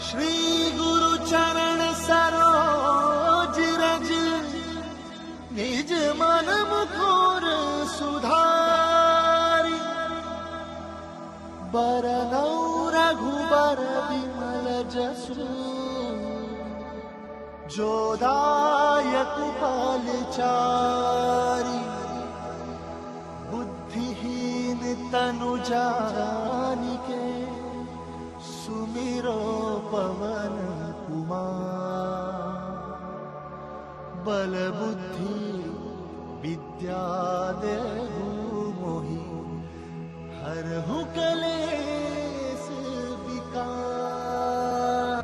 श्री गुरु चरण सरोज रज निज मन मुकुर सुधारी बरनौ रघुबर विमल जसु जोदायक फलचारी बुद्धिहीन तनु जानिके सुमिरो पवन कुमार बल बुद्धि विद्या देहु मोहि हरहु कलेश विकार।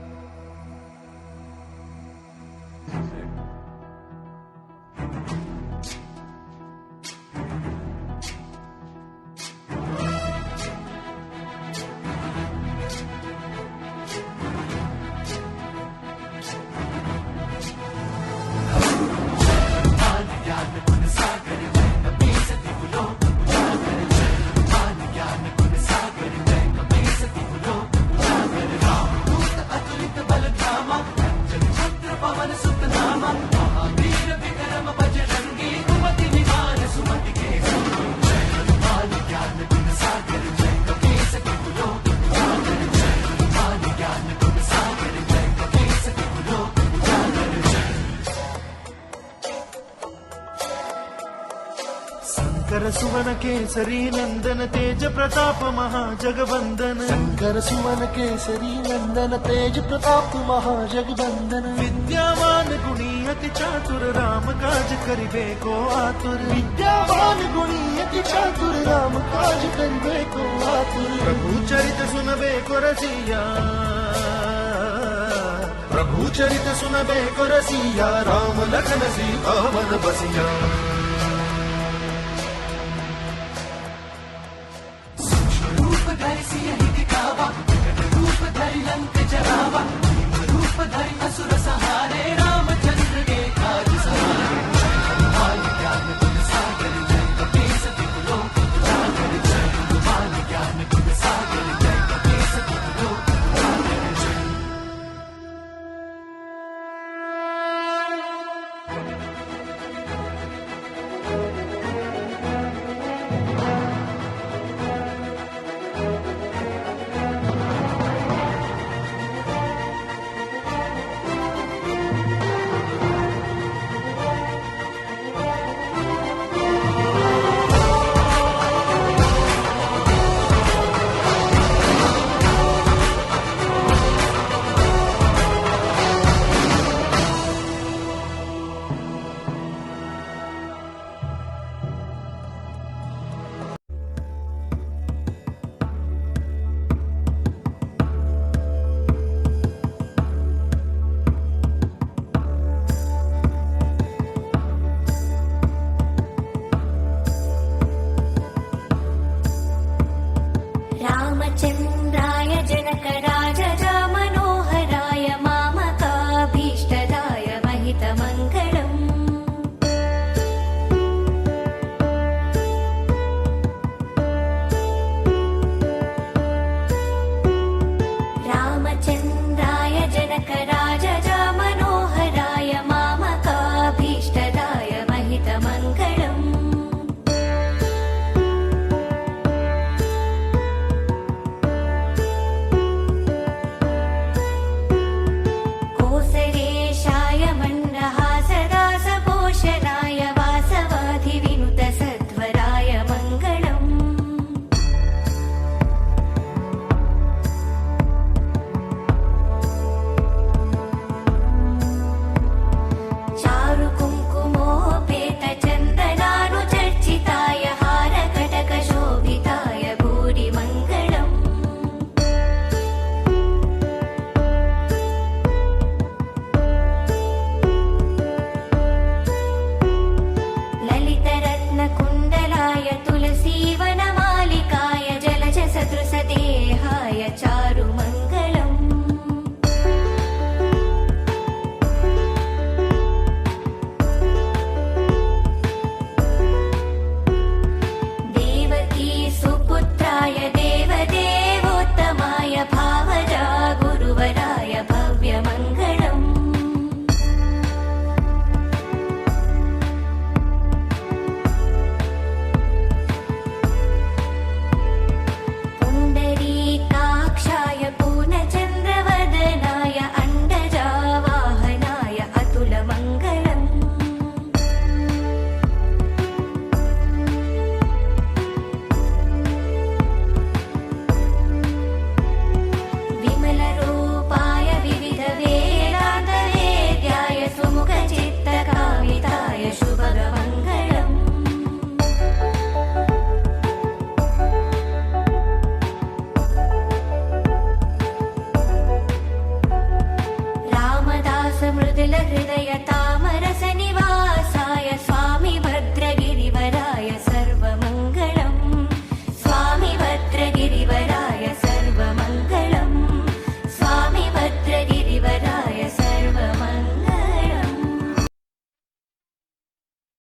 शंकर सुवन केसरी नंदन तेज प्रताप महाजगवंदन शंकर सुवन केसरी नंदन तेज प्रताप महाजगवंदन विद्यावान गुणी अति चातुर राम काज करिबे को आतुर विद्यावान गुणी अति चातुर राम काज करिबे को आतुर प्रभु चरित सुनबे को रसिया प्रभु चरित सुनबे को रसिया राम लखन सीता मन बसिया। लंक जरावा रूप धरि असुर सहारे रामचंद्र के काज सहारे गोपाल ज्ञान गुण सागर जय कपीस लोक उजागर जय गोपाल ज्ञान गुण सागर जय कपीस लोक उजागर जय। रामचन्द्राय जनकराजजा मनोहराय मामकाभीष्टदाय महितमङ्गलम् रामचन्द्राय जनकराजजा मनोहराय मामकाभीष्टदाय महितमङ्गलम् देवदेवोत्तमाय भावजा गुरुवराय నిర్మల హృదయ